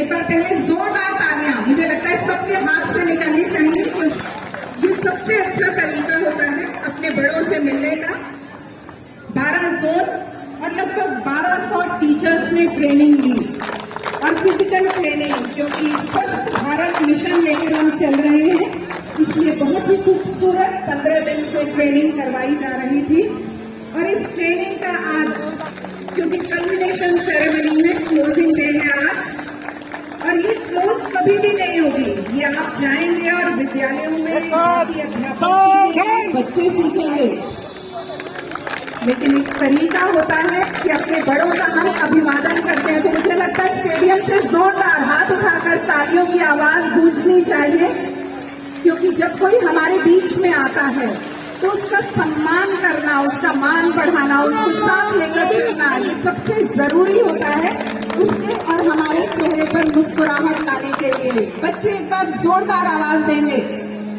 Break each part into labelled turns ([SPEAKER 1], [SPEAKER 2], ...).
[SPEAKER 1] एक बार पहले जोरदार तालियां मुझे लगता है सबके हाथ से निकलनी चाहिए। ये सबसे अच्छा तरीका होता है अपने बड़ों से मिलने का। 12 जोन और लगभग 1200 टीचर्स ने ट्रेनिंग ली और फिजिकल ट्रेनिंग, क्योंकि स्वस्थ भारत मिशन लेकर हम चल रहे हैं, इसलिए बहुत ही खूबसूरत 15 दिन से ट्रेनिंग करवाई जा रही थी। और इस ट्रेनिंग का आज, क्योंकि कल्मिनेशन सेरेमनी में क्लोजिंग डे है आज, और ये क्लोज कभी भी नहीं होगी। ये आप जाएंगे और विद्यालयों में अध्यापक बच्चे सीखेंगे, लेकिन एक तरीका होता है कि अपने बड़ों का हम अभिवादन करते हैं। तो मुझे लगता है स्टेडियम से जोरदार हाथ उठाकर तालियों की आवाज गूंजनी चाहिए, क्योंकि जब कोई हमारे बीच में आता है तो उसका सम्मान करना, उसका मान बढ़ाना, उसको साथ लेकर चलना, ये सबसे जरूरी होता है उसके और हमारे चेहरे पर मुस्कुराहट लाने के लिए। बच्चे एक बार जोरदार आवाज देंगे,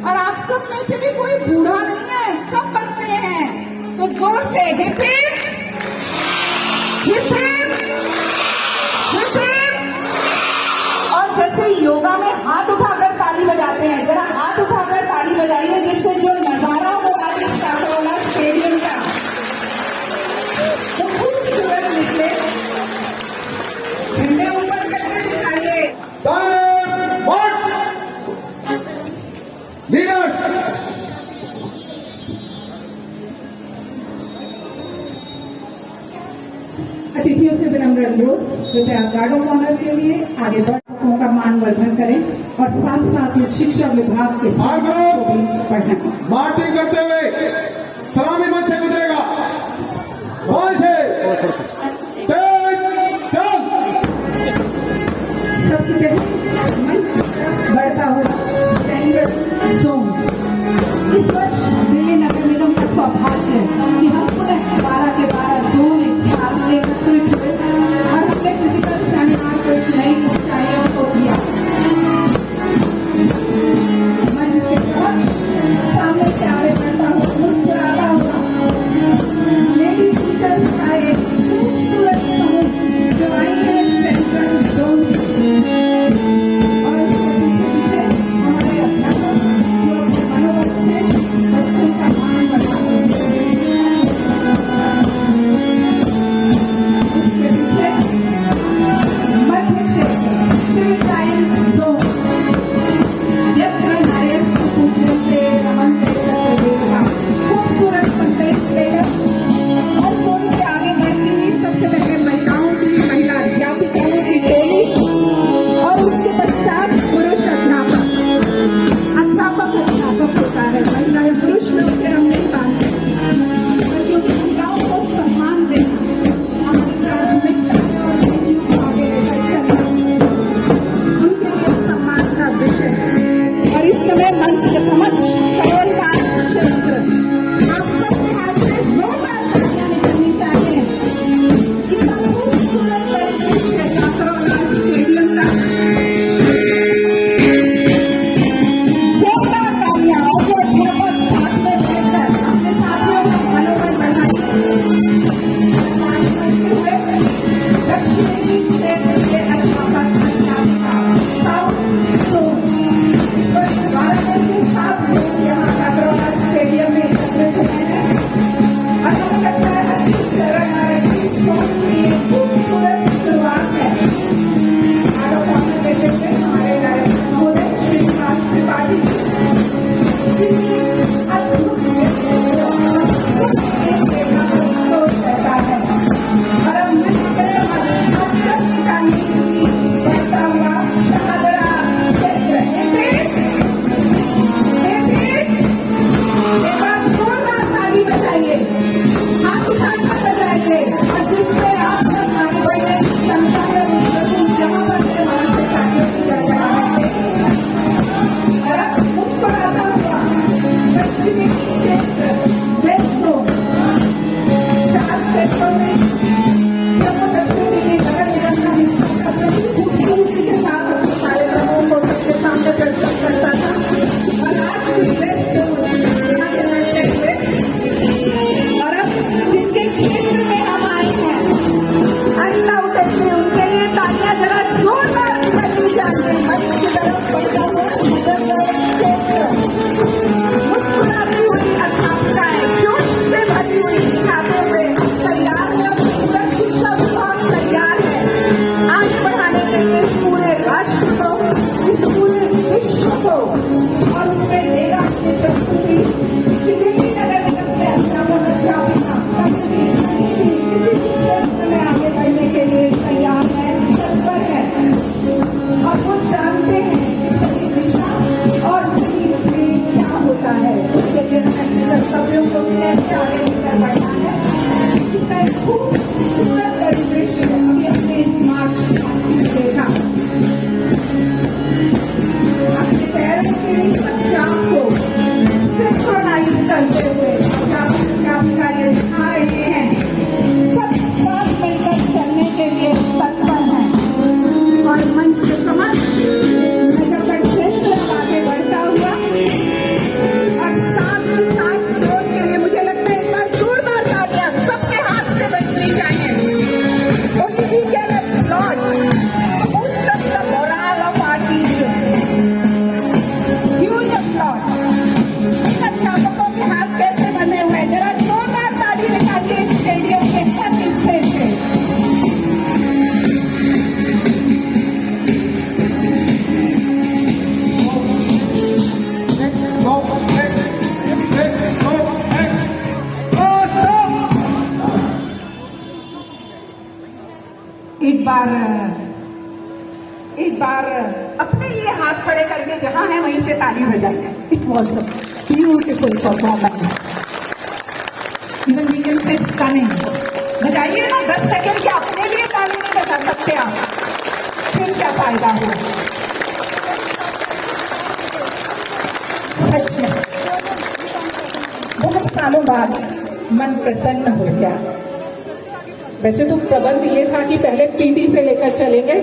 [SPEAKER 1] और आप सब में से भी कोई बूढ़ा नहीं है, सब बच्चे हैं, तो जोर से hip hip hip hip hip hip. और जैसे योगा में हाथ उठाकर ताली बजाते हैं, जरा हाथ उठाकर ताली बजाइए, जिससे जो नजारा होगा इस काकोला स्टेडियम का वो खूबसूरत निकले। झंडे ऊपर करके दिखाइए। अतिथियों से विनम्र अनुरोध, कृपया गार्ड ऑफ ऑनर के लिए आगे बढ़ों का मान वर्धन करें और साथ साथ इस शिक्षा विभाग के साथ को भी बढ़ाएं।
[SPEAKER 2] मार्चिंग करते हुए सलामी मंच से गुजरेगा।
[SPEAKER 1] सबसे पहले मंच बढ़ता हुआ सेंट्रल जोन। इस वर्ष दिल्ली नगर निगम का सौभाग्य है कि हम पुनः 12 के 12 जोन एक साथ एकत्रित हुए और हमने फिजिकल सेमिनार को एक नई ऊंचाइयों को दिया। मंच के समक्ष सामने से आगे बढ़ता हुआ, मुस्कुराता हुआ लेडी टीचर्स का एक खूबसूरत समूह जो आई है सेंट्रल जोन से, और इसके पीछे पीछे हमारे अध्यापक जो अपने मनोबल से बच्चों का मान बढ़ाते हैं। उसके पीछे मध्य क्षेत्र सिविल लाइन जोन, यत्र नार्यस्तु पूज्यन्ते रमन्ते तत्र देवताः, खूबसूरत संदेश लेकर। और थोड़ी से आगे बढ़ती हुई सबसे पहले महिलाओं की, महिला अध्यापिकाओं की टोली, और उसके पश्चात पुरुष अध्यापक। अध्यापक होता है, महिलाएं पुरुष में उसे हम नहीं मानते, और क्योंकि महिलाओं को सम्मान देना हमारी प्राथमिकता है और बेटियों को आगे लेकर चलना उनके लिए सम्मान का विषय है। और इस समय मंच के समक्ष करोलबाग क्षेत्र, आप सबके हाथ से जोरदार तालियां निकलनी चाहिए। इतना खूबसूरत परिदृश्य करोला स्टेडियम का, जोरदार तालियां। और जो अध्यापक साथ में बैठकर अपने साथियों का मनोबल बढ़ाएंगे, दक्षिणी क्षेत्र के अध्यापक अध्यापिका साउथ जोन, इस वर्ष भारत में से 7 जोन यहाँ करोला स्टेडियम में एकत्रित हुए हैं। और हमें लगता है अच्छी चरण और अच्छी सोच की एक खूबसूरत शुरुआत है। गार्ड ऑफ ऑनर देते हुए हमारे डायरेक्टर महोदय श्रीनिवास त्रिपाठी, जिनकी अद्भुत व्यक्तित्व एक प्रेरणा को स्रोत रहता है। और अब नृत्य करें आप सबकी ताली के बीच बढ़ता हुआ शहादरा क्षेत्र। एक बार जोरदार ताली बजाइए, हाथ उठाकर बजाइए, और जिससे आप सब आगे बढ़ने की क्षमता है जहाँ पर से वहां से तालियों की गड़गड़ाहट है। और अब मुस्कुराता हुआ पश्चिमी क्षेत्र वेस्ट जोन, 4 क्षेत्रों में जम्मू कश्मीर के नगर निगम का हिस्सा था, बड़ी खूबसूरती के साथ अपने कार्यक्रमों को सबके सामने प्रस्तुत करता था। और आज भी वेस्ट जोन आगे बढ़ते हुए, और अब जिनके क्षेत्र में हम आए हैं अनलाउटेड में, उनके लिए तालियां जरा जोरदार निकलिए। एक बार अपने लिए हाथ खड़े करके जहां है वहीं से ताली बजाइए। It was a beautiful performance, even we can say stunning. बजाइए ना 10 सेकंड के, अपने लिए ताली नहीं बजा सकते आप, फिर क्या फायदा हुआ। सच में बहुत सालों बाद मन प्रसन्न हो गया। वैसे तो प्रबंध ये था कि पहले पीटी से लेकर चलेंगे,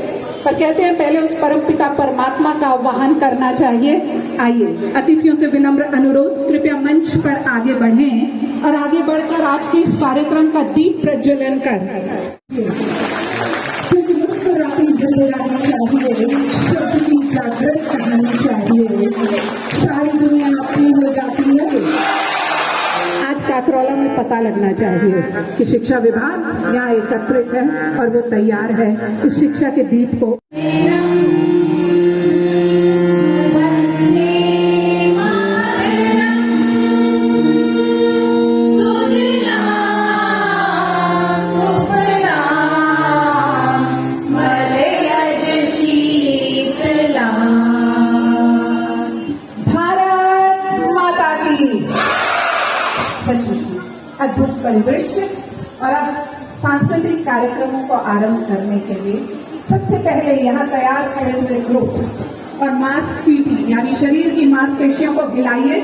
[SPEAKER 1] पर कहते हैं पहले उस परमपिता परमात्मा का आह्वान करना चाहिए। आइए, अतिथियों से विनम्र अनुरोध, कृपया मंच पर आगे बढ़ें और आगे बढ़कर आज के इस कार्यक्रम का दीप प्रज्वलन कर, क्योंकि मुस्कुराती जिंदगानी चाहिए, शब्द की जागृत कहानी चाहिए, सारी दुनिया अपनी हो जाती है। आज काकरौला में पता लगना चाहिए कि शिक्षा विभाग यहाँ एकत्रित है और वो तैयार है इस शिक्षा के दीप को अद्भुत परिदृश्य। और अब सांस्कृतिक कार्यक्रमों को आरंभ करने के लिए सबसे पहले यहाँ तैयार खड़े हुए ग्रुप्स और मांसपेशियों यानी शरीर की मांसपेशियों को हिलाइए।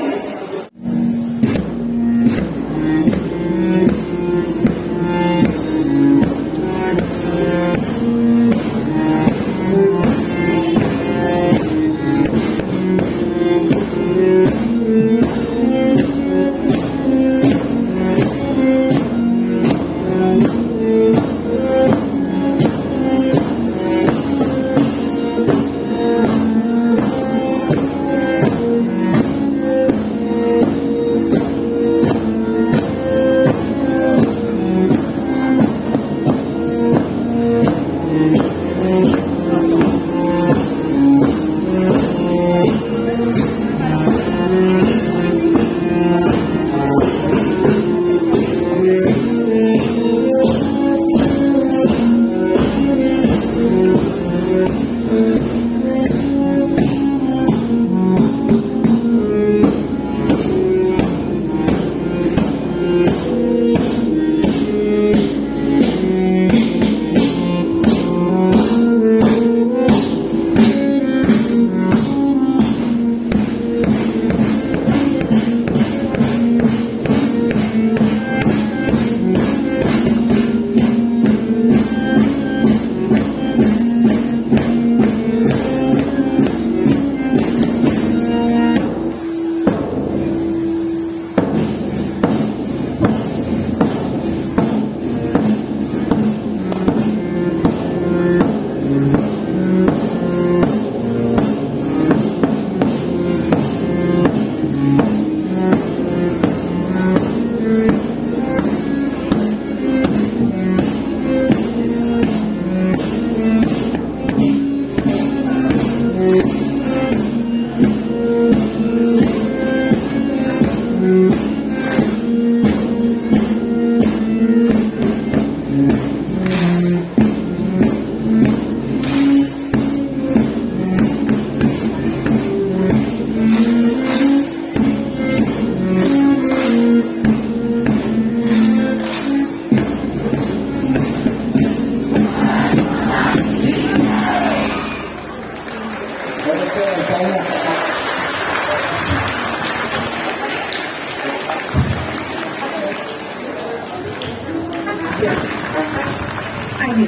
[SPEAKER 1] आइए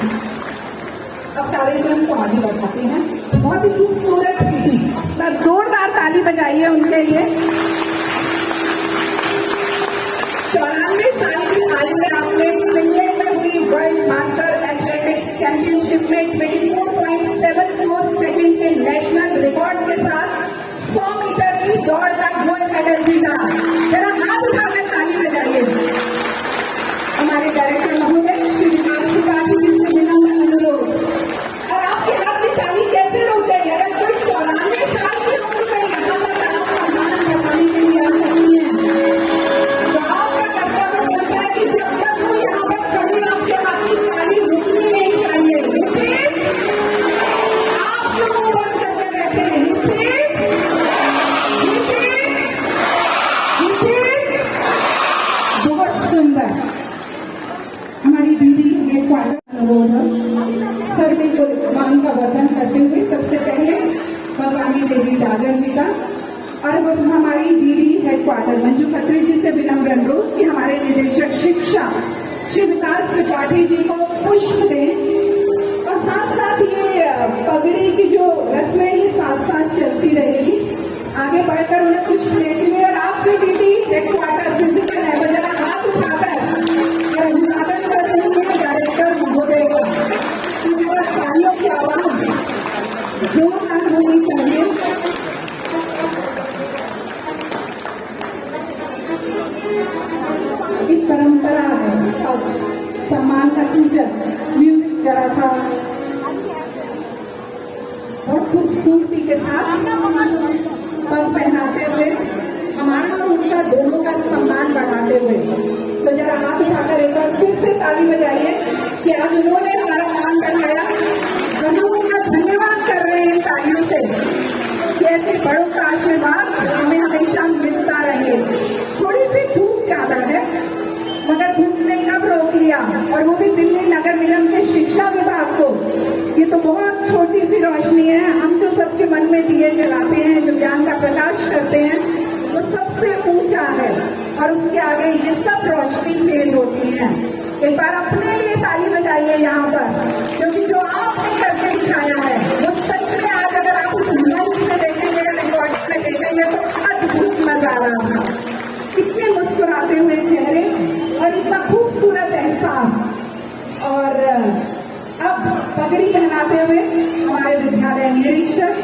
[SPEAKER 1] अब कार्यक्रम को आगे बढ़ाते हैं। बहुत ही खूबसूरत पीटी, जोरदार ताली बजाइए उनके लिए। 94 साल की आयु में आपने फिनलैंड में हुई वर्ल्ड मास्टर एथलेटिक्स चैंपियनशिप में 24.74 सेकंड के नेशनल रिकॉर्ड के साथ 100 मीटर की दौड़ का गोल्ड मेडल जीता। जरा हाथ उठाकर ताली बजाइए। हमारे डायरेक्टर महोदय श्री त्रिपाठी जी से विनम्र अनुरोध। और आपके हाथ की ताली कैसे रुक गई? अगर कोई 94 साल की उम्र में यहाँ तक आप सम्मान करवाने के लिए आ सकती है, तो आपका कर्तव्य बनता है कि जब तक वो यहाँ पर खड़ी आपके हाथ की ताली रुकनी नहीं चाहिए। सर बिल्कुल मान का वर्धन करते हुए सबसे पहले भवानी देवी डागर जी का और वो हमारी डीडी हेडक्वार्टर मंजू खत्री जी से विनम्र अनुरोध कि हमारे निदेशक शिक्षा श्री विकास त्रिपाठी जी को पुष्प दें और साथ साथ ये पगड़ी की जो रस्में ये साथ साथ चलती रहेगी। आगे बढ़कर उन्हें पुष्प देते हुए और आप जो डीडी हेडक्वार्टर प्रिंसिपल है वो जरा हाथ उठाकर और अभिवादन करते हुए डायरेक्टर महोदय को तालियों की आवाज जोरदार होनी चाहिए। एक परंपरा है और सम्मान का सूचक म्यूजिक जरा था बहुत खूबसूरती के साथ पग पहनाते हुए हमारा और उनका दोनों का सम्मान बढ़ाते हुए। तो जरा हाथ उठाकर एक बार फिर से ताली बजाइए कि आज उन्होंने हमारा मान बढ़ाया। हम उनका धन्यवाद कर रहे हैं तालियों से कि ऐसे बड़ों का आशीर्वाद हमें हमेशा मिलता रहे। थोड़ी सी धूप ज्यादा है मगर धूप ने कब रोक लिया और वो भी दिल्ली नगर निगम के शिक्षा विभाग को। ये तो बहुत छोटी सी रोशनी है, हम जो सबके मन में दिए जलाते हैं, जो ज्ञान का प्रकाश करते हैं, वो सबसे ऊंचा है और उसके आगे ये सब रोशनी फेल होती है। एक बार अपने लिए ताली बजाइए यहाँ पर, क्योंकि जो आपने करके दिखाया है वो सच में आज अगर आप उस मंच में देखेंगे, रिकॉर्डिंग में देखेंगे तो अद्भुत नजारा था। कितने मुस्कुराते हुए चेहरे और इतना खूबसूरत एहसास। और अब पगड़ी पहनाते हुए हमारे विद्यालय निरीक्षक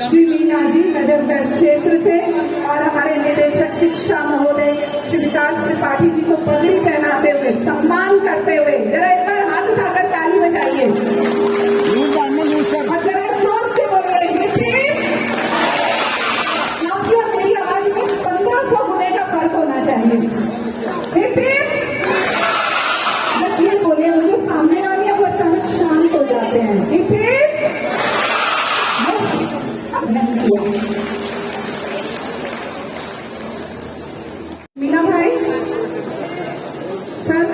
[SPEAKER 1] श्री मीना जी नजरगढ़ क्षेत्र से और हमारे निदेशक शिक्षा महोदय श्री विकास त्रिपाठी जी को पगड़ी पहनाते हुए सम्मान करते हुए जरा एक बार हाथ उठाकर ताली बजाइए और जरा जोर से बोलिए। आपकी और मेरी आवाज में 1500 होने का फर्क होना चाहिए। बस ये बोले मुझे सामने वाली है वो अचानक शांत हो जाते हैं। मीना भाई सर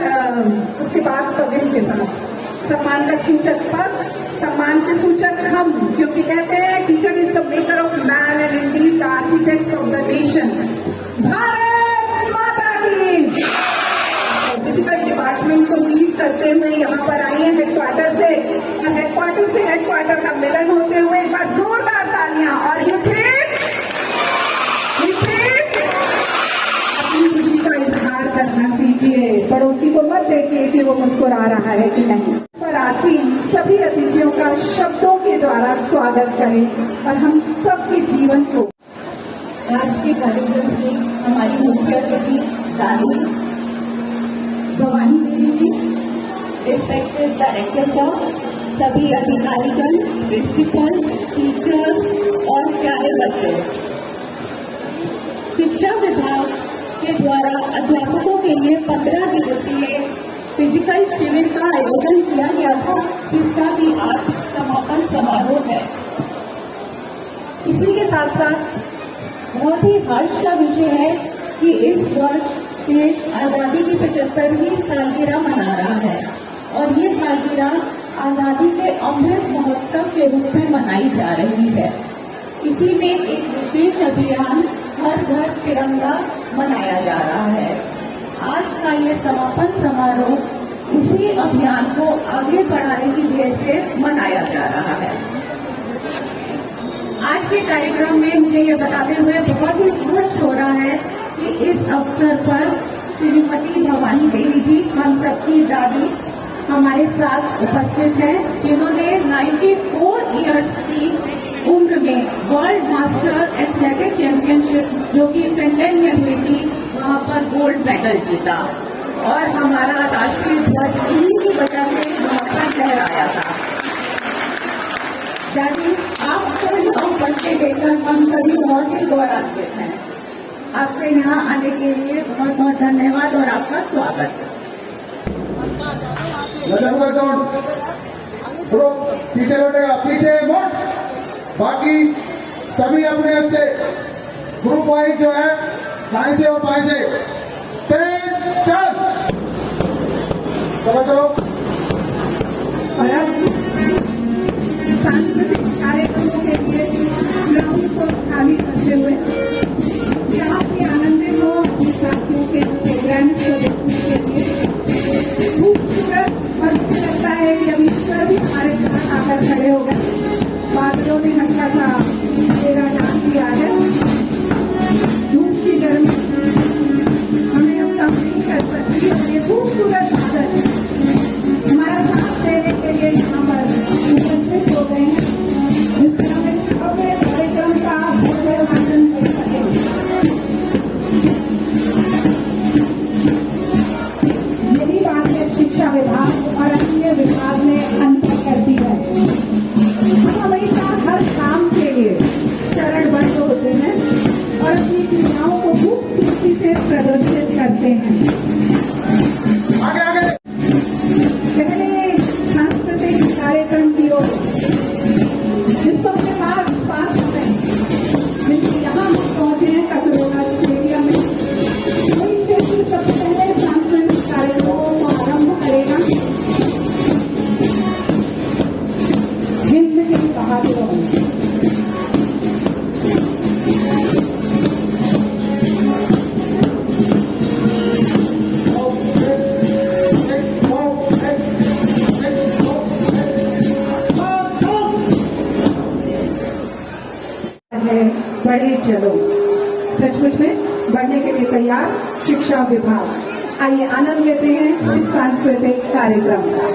[SPEAKER 1] उसके बाद पगड़ी के साथ सम्मान का सूचक पद, सम्मान के सूचक हम, क्योंकि कहते हैं teacher is the maker of man and Indeed the architect of the nation. Bharat माता की। फिजिकल डिपार्टमेंट को लीड करते हुए यहाँ पर आई है हेडक्वार्टर से हेडक्वार्टर का मिलन होते हुए एक बार जोरदार तालियां। और ये अपनी खुशी का इजहार करना सीखिए, पड़ोसी को मत देखिए कि वो मुस्कुरा रहा है कि नहीं। पर आसीन सभी अतिथियों का शब्दों के द्वारा स्वागत करें और हम सबके जीवन को।
[SPEAKER 3] आज के कार्यक्रम में हमारी मुख्य अतिथि दादी भवानी देवी जी, रिस्पेक्टेड डायरेक्टर साहब, सभी अधिकारीगण, प्रिंसिपल, टीचर्स और प्यारे बच्चों। शिक्षा विभाग के द्वारा अध्यापकों के लिए 15 दिवसीय फिजिकल शिविर का आयोजन किया गया था, जिसका भी आज समापन समारोह है। इसी के साथ साथ बहुत ही हर्ष का विषय है कि इस वर्ष देश आजादी की 75वीं सालगिरह मना रहा है और ये सालगिरह आजादी के अमृत महोत्सव के रूप में मनाई जा रही है। इसी में एक विशेष अभियान हर घर तिरंगा मनाया जा रहा है। आज का ये समापन समारोह उसी अभियान को आगे बढ़ाने की ध्येय से मनाया जा रहा है। आज के कार्यक्रम में मुझे ये बताते हुए बहुत ही खुश हो रहा है कि इस अवसर पर श्रीमती भवानी देवी जी, हम सबकी दादी, हमारे साथ उपस्थित हैं, जिन्होंने 94 इयर्स की उम्र में वर्ल्ड मास्टर एथलेटिक चैंपियनशिप जो कि फिनलैंड में हुई थी, वहां पर गोल्ड मेडल जीता और हमारा राष्ट्रीय ध्वज इन्हीं की वजह से वहां पर लहराया था। दादी, आपको यहाँ बच्चे देखकर हम सभी बहुत ही गौरवान्वित हैं। आपके यहाँ आने के लिए बहुत बहुत धन्यवाद और आपका स्वागत है।
[SPEAKER 2] पीछे लौटेगा, पीछे वोट। बाकी सभी अपने से ग्रुप वाइज जो है दाएं से और बाएं से तेज चल। चलो
[SPEAKER 1] और अब सांस्कृतिक कार्यक्रमों के लिए ग्राउंड को खाली करते हुए इससे आप भी आनंदित हो अपने साथियों के प्रोग्राम्स को देखने के लिए। खूबसूरत और मुझे लगता है कि अभी ईश्वर भी हमारे साथ आकर खड़े हो गए। बादलों ने हल्का सा घेरा डाल दिया है। धूप की गर्मी हमें अब कम नहीं कर सकती और ये खूबसूरत बादल हमारा साथ देने के लिए यहाँ पर उपस्थित हो गए हैं, जिससे हम इस भव्य कार्यक्रम का भव्य आनंद ले सकें। यही बात है शिक्षा विभाग और अन्य विभाग ने अंतर कर दी है। हम हमेशा हर काम के लिए चरणबद्ध होते हैं और अपनी क्रियाओं को खूबसूरती से प्रदर्शित करते हैं।
[SPEAKER 2] आगे आगे
[SPEAKER 1] पहले सांस्कृतिक कार्यक्रम की ओर जिसको अपने पास में जिनके यहाँ हम पहुंचे हैं ककरोला स्टेडियम में, वही क्षेत्र सबसे पहले सांस्कृतिक कार्यक्रमों को आरंभ करेगा। हिंद के बहादुरों बढ़े चलो, सचमुच में बढ़ने के लिए तैयार शिक्षा विभाग। आइए आनंद लेते हैं इस सांस्कृतिक कार्यक्रम का।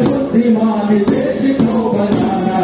[SPEAKER 2] बुद्धिमान देश को बनाना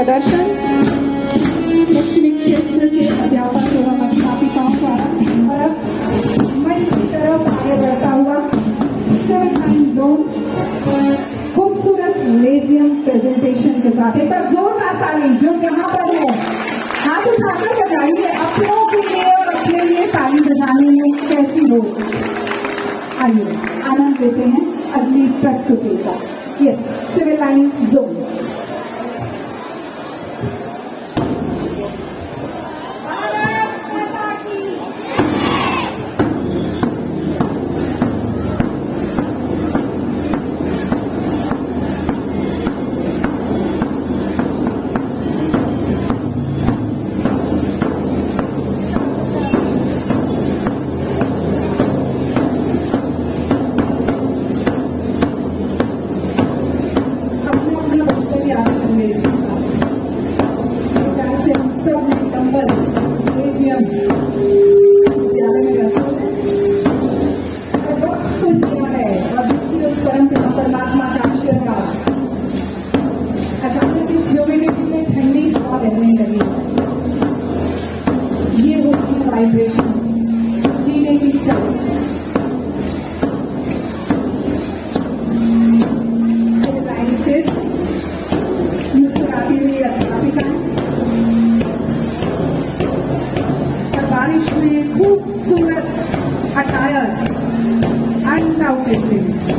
[SPEAKER 1] प्रदर्शन पश्चिमी क्षेत्र के अध्यापक एवं अध्यापिकाओं द्वारा और अब मंच की तरफ आगे बढ़ता हुआ खूबसूरत लेजियम प्रेजेंटेशन के साथ एक बार जोरदार ताली जो जहां पर है हाथ उठाकर बजाइए। अपनों के लिए और अपने लिए ताली बजाने में कैसी हो। आइए आनंद लेते हैं अगली प्रस्तुति का। Yes, civil line zone.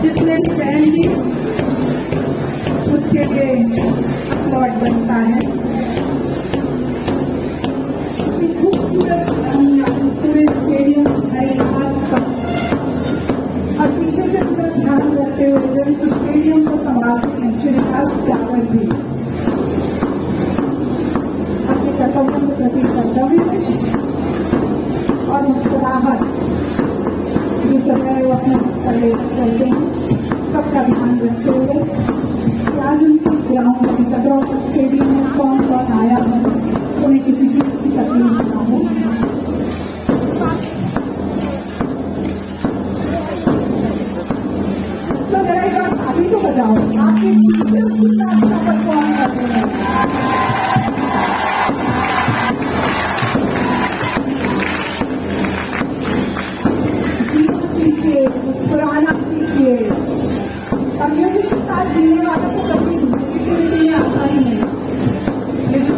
[SPEAKER 1] जिसने चयन की उसके लिए अपलॉड बनता है। खूबसूरत पूरे स्टेडियम हरी घास का और पीछे से पूरा ध्यान रखते हुए जब इस स्टेडियम को संभालते हैं श्री विकास जावर जी अपने कर्तव्यों के प्रति कर्तव्य और मुस्कुराहट जो समय वो अपने पहले चलते हैं सबका ध्यान रखते हुए आज उनकी ग्राउंड में कटौत स्टेडियम में कौन कौन आया है उन्हें किसी चीज की तकलीफ ना हो। तो जरा एक बार ताली तो बजाओ। आपके कितना अच्छा परफॉर्म करते हैं। पुराना सीखिए और म्यूजिक के साथ जीने वालों को कभी नेगेटिविटी में आता ही नहीं। लेकिन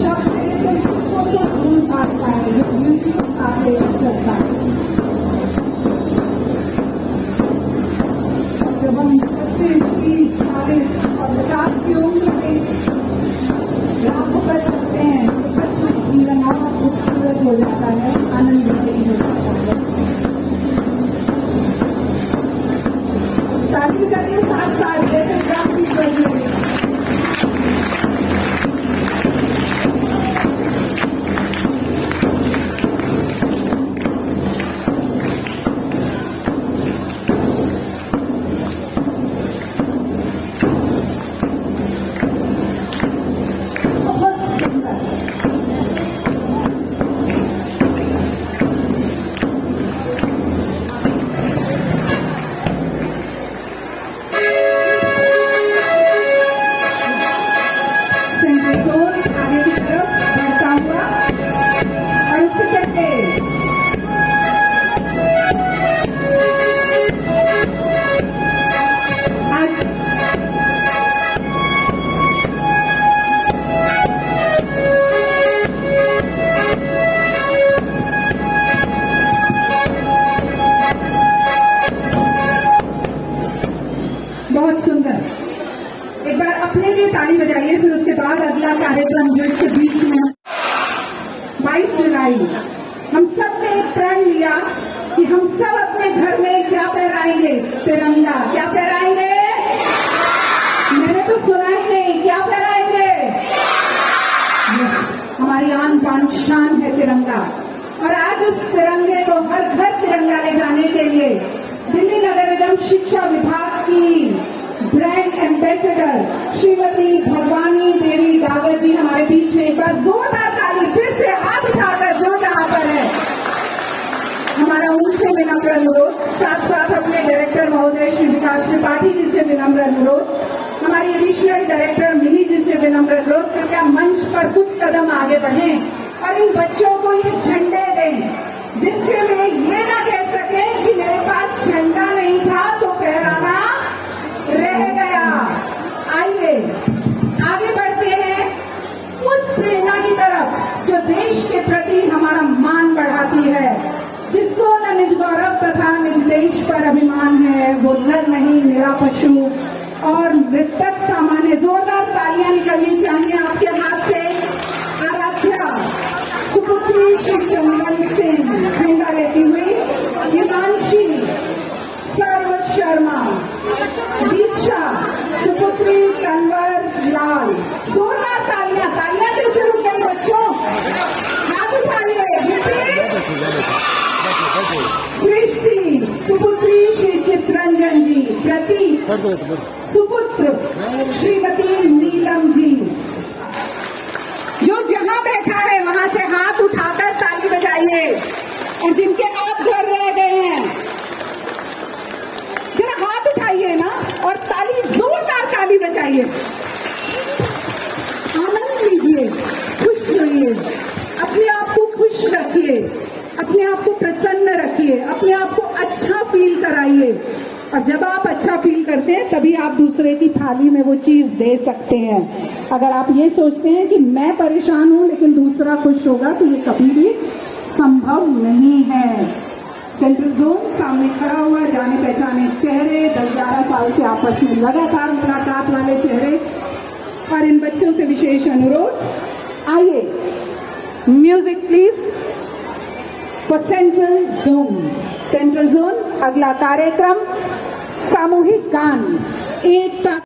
[SPEAKER 1] शब्द है तो उसको तो भूल पाता है जो म्यूजिक के साथ करता है। जब हम 25, 30, 40 और 50 की उम्र में राहों पर चलते हैं तो सच में जीवन और खूबसूरत हो जाता है, आनंददायी हो जाता है। ताली बजाने के साथ साथ जैसे ड्रम भी बजे। बहुत सुंदर। बहुत सुंदर। एक बार अपने लिए ताली बजाइए। फिर उसके बाद अगला कार्यक्रम जो इसके बीच में 22 जुलाई हम सब ने एक प्रण लिया कि हम सब अपने घर में क्या फहराएंगे, तिरंगा। क्या फहराएंगे? मैंने तो सुना ही नहीं। क्या फहराएंगे? हमारी आन बान शान है तिरंगा। और आज उस तिरंगे को हर घर तिरंगा ले जाने के लिए दिल्ली नगर निगम शिक्षा विभाग की ब्रांड एम्बेसडर श्रीमती भगवानी देवी डागर जी हमारे बीच में। एक बार जोरदार ताली फिर से हाथ उठाकर जो जहां पर है हमारा उनसे विनम्र अनुरोध, साथ साथ अपने डायरेक्टर महोदय श्री विकास त्रिपाठी जी से विनम्र अनुरोध, हमारी एडिशनल डायरेक्टर मिनी जी से विनम्र अनुरोध पर कुछ कदम आगे बढ़ें और इन बच्चों को ये झंडे दें, जिससे वे ये ना कह सके कि मेरे पास झंडा नहीं था तो फहराना रह गया। आइए आगे बढ़ते हैं उस प्रेरणा की तरफ जो देश के प्रति हमारा मान बढ़ाती है, जिसको न निज गौरव तथा निज देश पर अभिमान है, वो नर नहीं मेरा पशु। और मृतक सामान्य, जोरदार तालियां निकलनी चाहिए आपके हाथ से। आराध्या सुपुत्री श्री चंदन सिंह खंडा लेती हुई, हिमांशी सर्व शर्मा, दीक्षा सुपुत्री कन्वर लाल। जोरदार तालियां, तालियां कैसे रुक गई बच्चों, हाथ उठाइए। सृष्टि सुपुत्री श्री चित्रंजन जी, प्रतीक सुपुत्र श्रीमती नीलम जी। जो जहां बैठा है वहां से हाथ उठाकर ताली बजाइए, और जिनके हाथ घर रह गए हैं जरा हाथ उठाइए ना और ताली, जोरदार ताली बजाइए। आनंद लीजिए, खुश रहिए, अपने आप को खुश रखिए, अपने आप को प्रसन्न रखिए, अपने आप को अच्छा फील कराइए। और जब आप अच्छा फील करते हैं तभी आप दूसरे की थाली में वो चीज दे सकते हैं। अगर आप ये सोचते हैं कि मैं परेशान हूं लेकिन दूसरा खुश होगा, तो ये कभी भी संभव नहीं है। सेंट्रल जोन सामने खड़ा हुआ, जाने पहचाने चेहरे, 10-11 साल से आपस में लगातार मुलाकात वाले चेहरे, और इन बच्चों से विशेष अनुरोध, आइए music please for central zone. Central zone अगला कार्यक्रम सामूहिक गान एकता।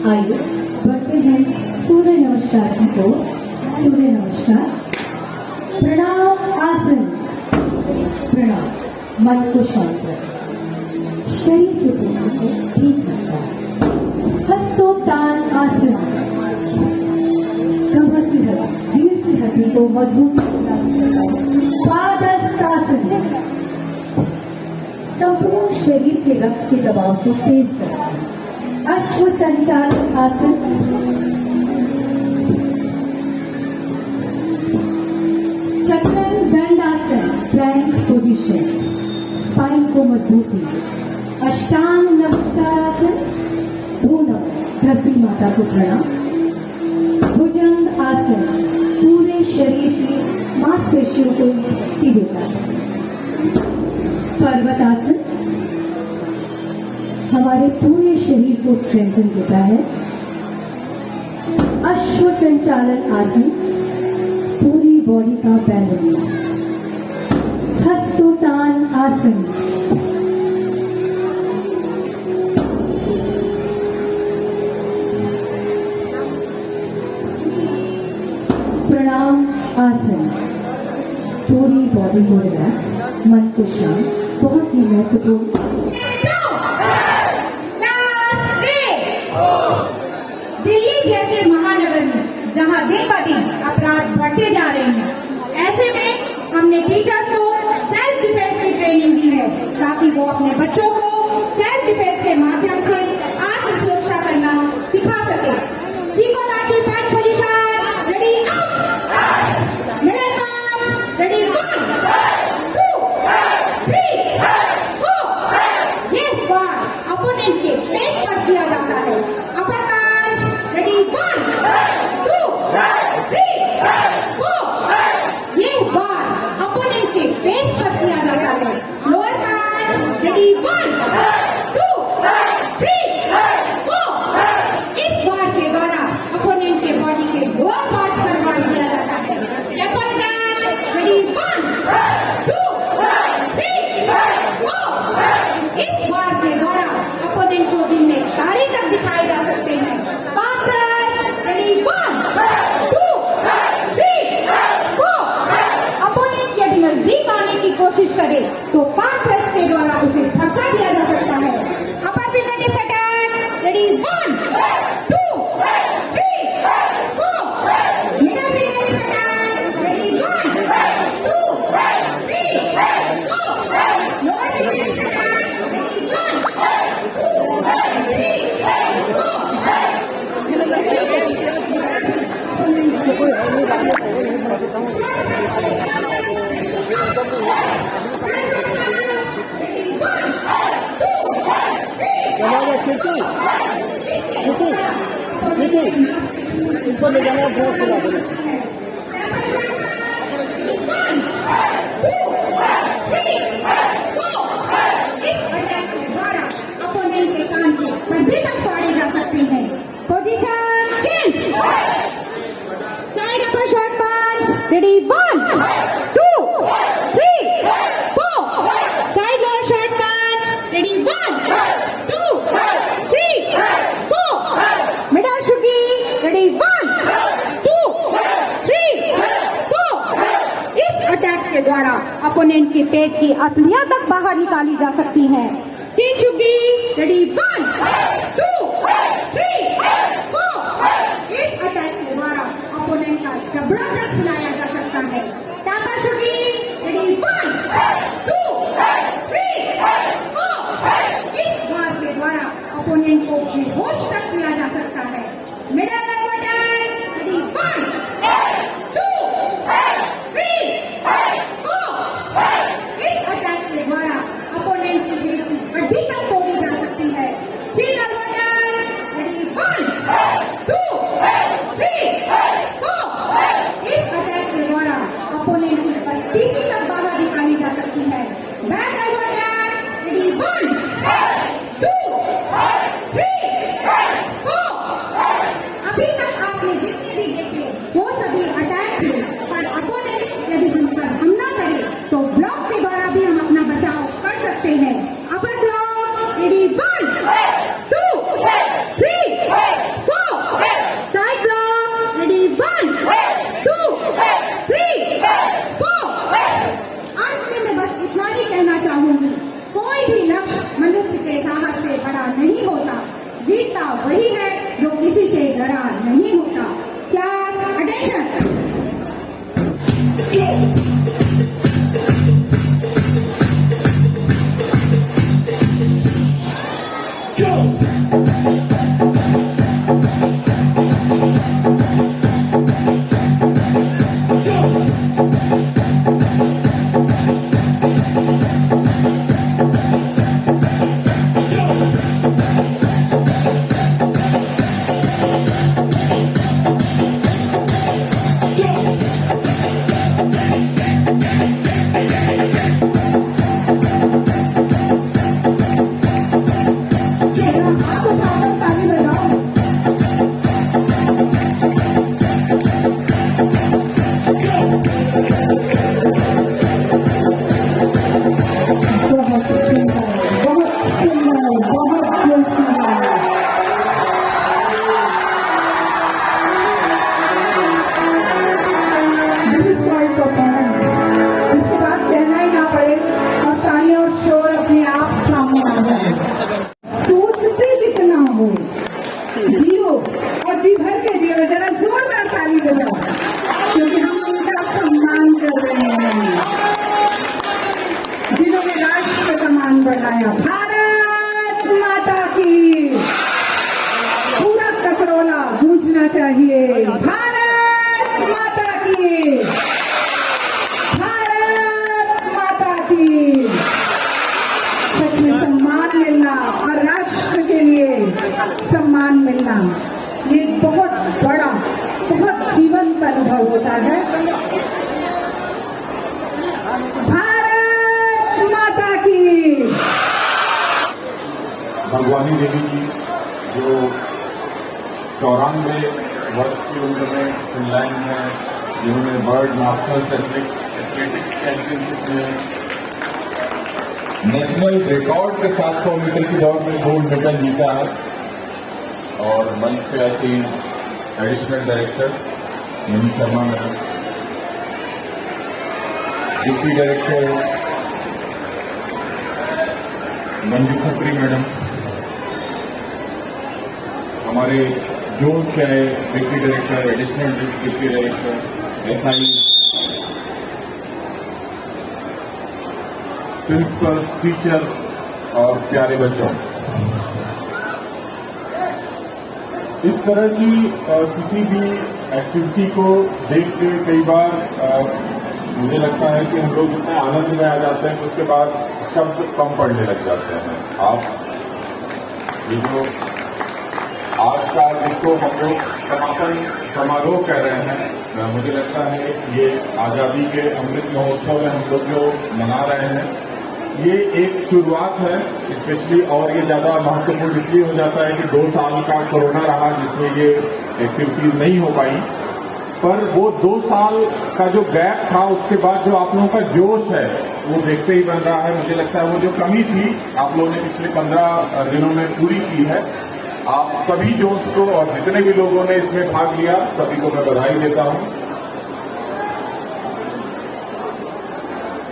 [SPEAKER 3] आइए बढ़ते हैं सूर्य नमस्कार की ओर। सूर्य नमस्कार, प्रणाम आसन, प्रणाम, मन को शांत रखें, शरीर के पोषण को ठीक रखता है। हस्तोत्तान आसन कमर की हड्डी, रीढ़ की हड्डी को मजबूत प्रदान करता है। पादहस्तासन संपूर्ण शरीर के रक्त के दबाव को तेज करता है। अश्व संचालन आसन चक्रण दंडासन प्लैंक पोजीशन स्पाइन को मजबूती। अष्टांग नमस्कारासन भूनम धरती माता को प्रणाम। भुजंग आसन पूरे शरीर की मांसपेशियों को शक्ति देता है। पर्वत आसन हमारे पूरे शरीर को स्ट्रेंथन देता है। अश्व संचालन आसन पूरी बॉडी का बैलेंस। हस्तोत्तान आसन प्रणाम आसन पूरी बॉडी को रिलैक्स, मन को शांत, बहुत ही महत्वपूर्ण।
[SPEAKER 4] दिल्ली जैसे महानगर में जहां दिन ब दिन अपराध बढ़ते जा रहे हैं, ऐसे में हमने टीचर्स को सेल्फ डिफेंस की ट्रेनिंग दी है ताकि वो अपने बच्चों को सेल्फ डिफेंस के माध्यम से आत्म सुरक्षा करना सिखा सके। सीखो नाची पैंट position, ready up, middle march, ready 1 2 3 4। ये बार अपोनेंट के पेट पर किया जाता है। अपर मार्च, रेडी 1 2 3 4। ये बार अपोनेंट के फेस पर किया जाता है। लोअर मार्च, रेडी 1 2 3 4। इस बार के द्वारा अपोनेंट के बॉडी के लोअर पार्ट पर वार किया जाता है। Apple dance, ready 1 2 3 4। इस बार के द्वारा अपोनेंट को दिन में तारे तक दिखाए जा सकते हैं। Partners, ready 1 2 3 4। अपोनेंट यदि नजदीक आने की कोशिश करे तो पार्टनर्स के द्वारा उसे धक्का दिया जा सकता है। Upper finger tip attack, ready 1 2 3 4। Middle finger tip attack, ready 1 2 3 4। Lower finger tip attack, ready 1 2 3
[SPEAKER 2] इनको ले जाना ड्रेस दिला देना।
[SPEAKER 4] अपोनेंट के कान के पर्दे तक फाड़े जा सकते हैं। Position change, side upper shot punch, ready 1 2 3 4। Side lower shot punch, ready 1 2 3 4। Middle शुगी, रेडी 1 2 3 4। इस अटैक के द्वारा अपोनेंट के पेट की अतलियां तक बाहर निकाली जा सकती हैं। चीन चुगी, रेडी 1 2 3 4। इस अटैक के द्वारा अपोनेंट का जबड़ा तक हिलाया जा सकता है। टाटा शुगी, रेडी 1 2 3 4। इस बार के द्वारा अपोनेंट को बेहोश तक किया जा सकता है। Middle elbow attack, ready 1 2 3 4। इस अटैक के द्वारा अपोनेंट की रीढ़ की हड्डी तक तोड़ी जा सकती है। चीन एल्बो अटैक, रेडी 1 2 3 4। इस अटैक के द्वारा अपोनेंट की पत्तीसी तक बाहर निकाली जा सकती है। Back elbow attack, ready 1 2 3 4। अभी तक आपने जितने भी देखे वो सभी अटैक थे, पर अपोनेंट यदि हम पर हमला करे तो ब्लॉक के द्वारा भी हम अपना बचाव कर सकते हैं। Upper block, ready 1 2 3 4। Side block, ready 1 2 3 4। अंत में मैं बस इतना ही कहना चाहूंगी, कोई भी लक्ष्य मनुष्य के
[SPEAKER 1] आप उठाकर ताली बजाओ। बहुत सुंदर, बहुत सुंदर, बहुत जोशीला। This is quite performance. इसके बाद कहना ही ना पड़े और तालियां और शोर अपने आप सामने आ जाए। सोचते कितना हो, जियो और जी भर के जियो। जरा जोरदार ताली बजाओ क्योंकि हम उनका सम्मान कर रहे हैं जिन्होंने राष्ट्र का मान बढ़ाया। भारत माता की पूरा ककरोला गूंजना चाहिए। भारत माता की, भारत माता की। सच में सम्मान मिलना और राष्ट्र के लिए सम्मान मिलना ये एक बहुत बड़ा, बहुत जीवंत अनुभव होता है। भारत माता की।
[SPEAKER 5] भगवानी देवी जी जो 94 वर्ष की उम्र में फिनलैंड में जिन्होंने वर्ल्ड मास्टर्स एथलेटिक्स चैंपियनशिप में नेशनल रिकॉर्ड के 700 मीटर की दौड़ में गोल्ड मेडल जीता है। और मंच पे ऐसी additional director money Sharma madam, deputy director Manju Khatri madam, हमारे जोन से आए deputy director, additional deputy director, SI, principles, teachers और प्यारे बच्चों। इस तरह की किसी भी एक्टिविटी को देख के कई बार मुझे लगता है कि हम लोग इतने आनंद में आ जाते हैं कि उसके बाद शब्द कम पड़ने लग जाते हैं। आप ये जो आज का जिसको हम लोग समापन समारोह कह रहे हैं, मुझे लगता है ये आज़ादी के अमृत महोत्सव में हम लोग जो मना रहे हैं, ये एक शुरुआत है स्पेशली। और ये ज़्यादा महत्वपूर्ण इसलिए हो जाता है कि 2 साल का कोरोना रहा जिसमें ये एक्टिविटीज नहीं हो पाई। पर वो 2 साल का जो गैप था उसके बाद जो आप लोगों का जोश है वो देखते ही बन रहा है। मुझे लगता है वो जो कमी थी आप लोगों ने पिछले 15 दिनों में पूरी की है। आप सभी जोश को और जितने भी लोगों ने इसमें भाग लिया सभी को मैं बधाई देता हूं।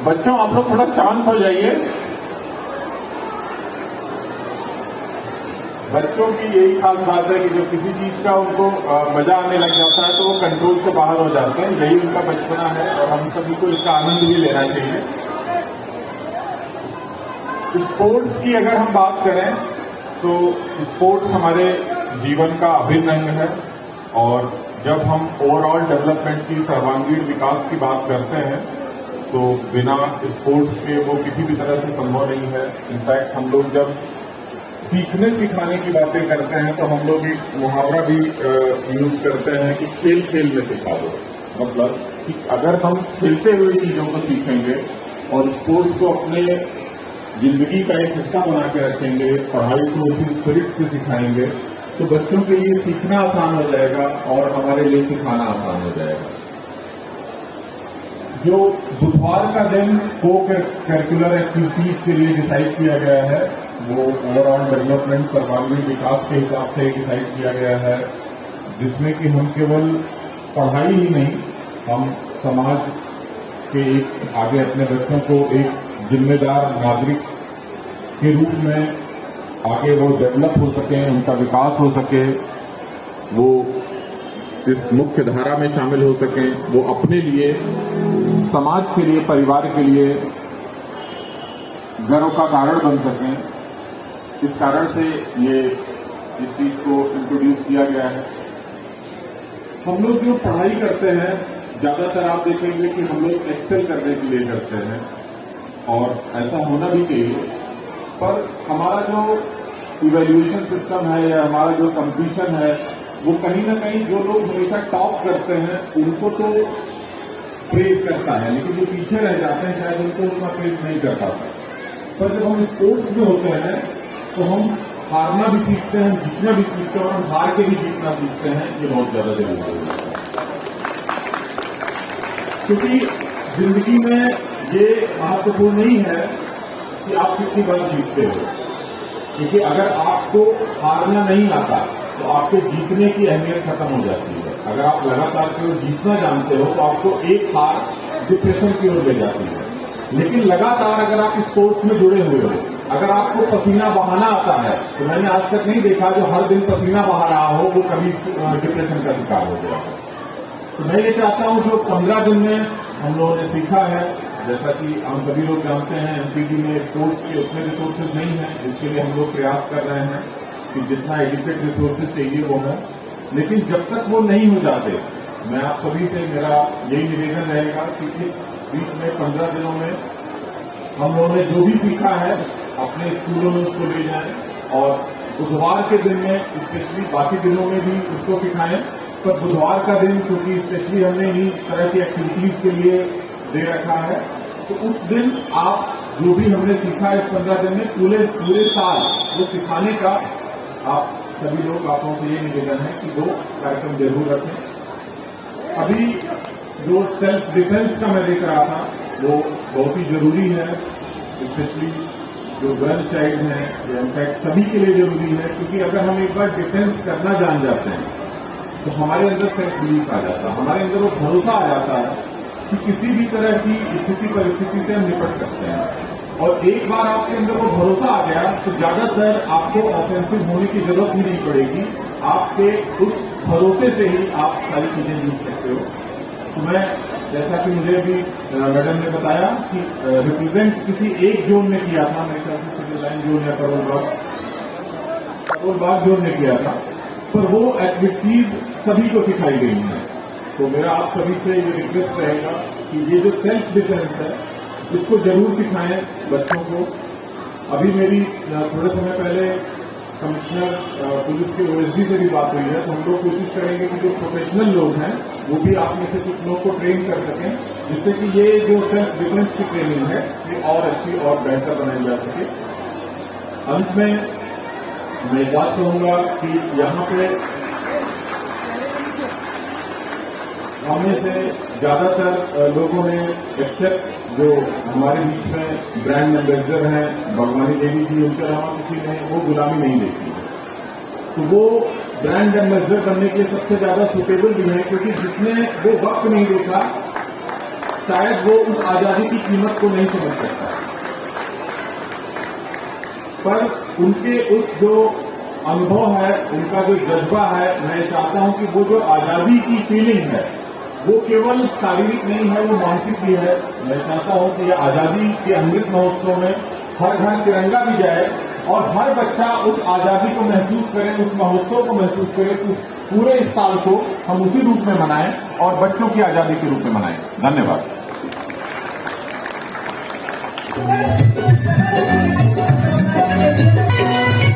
[SPEAKER 5] बच्चों आप लोग थोड़ा शांत हो जाइए। बच्चों की यही खास बात है कि जब किसी चीज का उनको मजा आने लग जाता है तो वो कंट्रोल से बाहर हो जाते हैं। यही उनका बचपना है और हम सभी को इसका आनंद भी लेना चाहिए। स्पोर्ट्स की अगर हम बात करें तो स्पोर्ट्स हमारे जीवन का अभिन्न अंग है। और जब हम ओवरऑल डेवलपमेंट की, सर्वांगीण विकास की बात करते हैं तो बिना स्पोर्ट्स के वो किसी भी तरह से संभव नहीं है। इनफैक्ट हम लोग जब सीखने सिखाने की बातें करते हैं तो हम लोग एक मुहावरा भी यूज करते हैं कि खेल खेल में सिखा दो। मतलब कि अगर हम खेलते हुए चीजों को सीखेंगे और स्पोर्ट्स को अपने जिंदगी का एक हिस्सा बना के रखेंगे, पढ़ाई को उसी स्पिरिट से सिखाएंगे तो बच्चों के लिए सीखना आसान हो जाएगा और हमारे लिए सिखाना आसान हो जाएगा। जो बुधवार का दिन को करिकुलर एक्टिविटीज के लिए डिसाइड किया गया है वो ओवरऑल डेवलपमेंट, सर्वांगीण विकास के हिसाब से डिसाइड किया गया है, जिसमें कि हम केवल पढ़ाई ही नहीं, हम समाज के एक आगे अपने बच्चों को एक जिम्मेदार नागरिक के रूप में आगे वो डेवलप हो सके, उनका विकास हो सके, वो इस मुख्य धारा में शामिल हो सके, वो अपने लिए, समाज के लिए, परिवार के लिए गर्व का कारण बन सकें। इस कारण से इस चीज को इंट्रोड्यूस किया गया है। हम लोग जो पढ़ाई करते हैं ज्यादातर आप देखेंगे कि हम लोग एक्सेल करने के लिए करते हैं और ऐसा होना भी चाहिए, पर हमारा जो इवैल्यूएशन सिस्टम है या हमारा जो कंपटीशन है वो कहीं ना कहीं जो लोग हमेशा टॉप करते हैं उनको तो प्रेज करता है, लेकिन जो पीछे रह जाते हैं शायद उनको उतना प्रेज नहीं कर पाता। पर जब हम स्पोर्ट्स में होते हैं तो हम हारना भी सीखते हैं, जीतना भी सीखते हैं और हम हार के भी जीतना सीखते हैं। ये बहुत ज्यादा जरूरी है, क्योंकि जिंदगी में ये महत्वपूर्ण नहीं है कि आप कितनी बार जीतते हो, क्योंकि अगर आपको हारना नहीं आता तो आपके जीतने की अहमियत खत्म हो जाती है। अगर आप लगातार केवल जीतना जानते हो तो आपको एक हार डिप्रेशन की ओर ले जाती है, लेकिन लगातार अगर आप स्पोर्ट्स में जुड़े हुए हो, अगर आपको पसीना बहाना आता है, तो मैंने आज तक नहीं देखा जो हर दिन पसीना बहा रहा हो वो कभी डिप्रेशन का शिकार हो गया। तो मैं ये चाहता हूं जो 15 दिन में हम लोगों ने सीखा है, जैसा कि हम सभी लोग जानते हैं एमसीडी में स्पोर्ट्स के उतने रिसोर्सेज नहीं है, इसके लिए हम लोग प्रयास कर रहे हैं कि जितना एडिक्वेट रिसोर्सेज चाहिए वो है, लेकिन जब तक वो नहीं हो जाते, मैं आप सभी से मेरा यही निवेदन रहेगा कि इस बीच में 15 दिनों में हम लोगों ने जो भी सीखा है अपने स्कूलों में उसको ले जाएं और बुधवार के दिन में स्पेशली, बाकी दिनों में भी उसको सिखाएं, पर बुधवार का दिन क्योंकि स्पेशली हमने इन्हीं तरह की एक्टिविटीज के लिए दे रखा है, तो उस दिन आप जो भी हमने सीखा इस 15 दिन में पूरे साल वो सिखाने का आप सभी लोग आपको से ये निवेदन है कि 2 कार्यक्रम जरूर रखें। अभी जो सेल्फ डिफेंस का मैं देख रहा था वो बहुत ही जरूरी है, स्पेशली जो गर्ल चाइल्ड हैं या इनफैक्ट सभी के लिए जरूरी है, क्योंकि अगर हम एक बार डिफेंस करना जान जाते हैं तो हमारे अंदर सेल्फ बिलीफ आ जाता है, हमारे अंदर वो भरोसा आ जाता है कि किसी भी तरह की स्थिति परिस्थिति से हम निपट सकते हैं। और एक बार आपके अंदर वो भरोसा आ गया तो ज्यादातर आपको ऑफेंसिव होने की जरूरत ही नहीं पड़ेगी, आपके उस भरोसे से ही आप सारी चीजें जीत सकते हो। तो मैं, जैसा कि मुझे अभी मैडम ने बताया कि रिप्रेजेंट किसी एक जोन में किया था, मेरे ख्याल से सिविल लाइन जोन या करोल बाग जोन में किया था, पर वो एक्टिविटीज सभी को सिखाई गई हैं। तो मेरा आप सभी से ये रिक्वेस्ट रहेगा कि ये जो सेल्फ डिफेंस है इसको जरूर सिखाएं बच्चों को। अभी मेरी थोड़े समय पहले कमिश्नर पुलिस के ओएसडी से भी बात हुई है, तो हम लोग कोशिश करेंगे कि जो प्रोफेशनल लोग हैं वो भी आप में से कुछ लोग को ट्रेन कर सकें, जिससे कि ये जो सेल्फ डिफेंस की ट्रेनिंग है ये और अच्छी और बेहतर बनाई जा सके। अंत में मैं एक बात कहूंगा कि यहाँ पे हमें से ज्यादातर लोगों ने एक्सेप्ट जो हमारे बीच में ब्रांड एम्बेसडर हैं भगवानी देवी जी, उनके अलावा किसी ने वो गुलामी नहीं देखी है। तो वो ब्रांड एम्बेसडर बनने के लिए सबसे ज्यादा सुटेबल भी है, क्योंकि जिसने वो वक्त नहीं देखा शायद वो उस आजादी की कीमत को नहीं समझ सकता, पर उनके उस जो अनुभव है, उनका जो जज्बा है, मैं चाहता हूं कि वो जो आजादी की फीलिंग है वो केवल शारीरिक नहीं है, वो मानसिक भी है। मैं चाहता हूं कि यह आजादी के अमृत महोत्सव में हर घर तिरंगा भी जाए और हर बच्चा उस आजादी को महसूस करे, उस महोत्सव को महसूस करे, उस पूरे इस साल को हम उसी रूप में मनाएं और बच्चों की आजादी के रूप में मनाएं। धन्यवाद।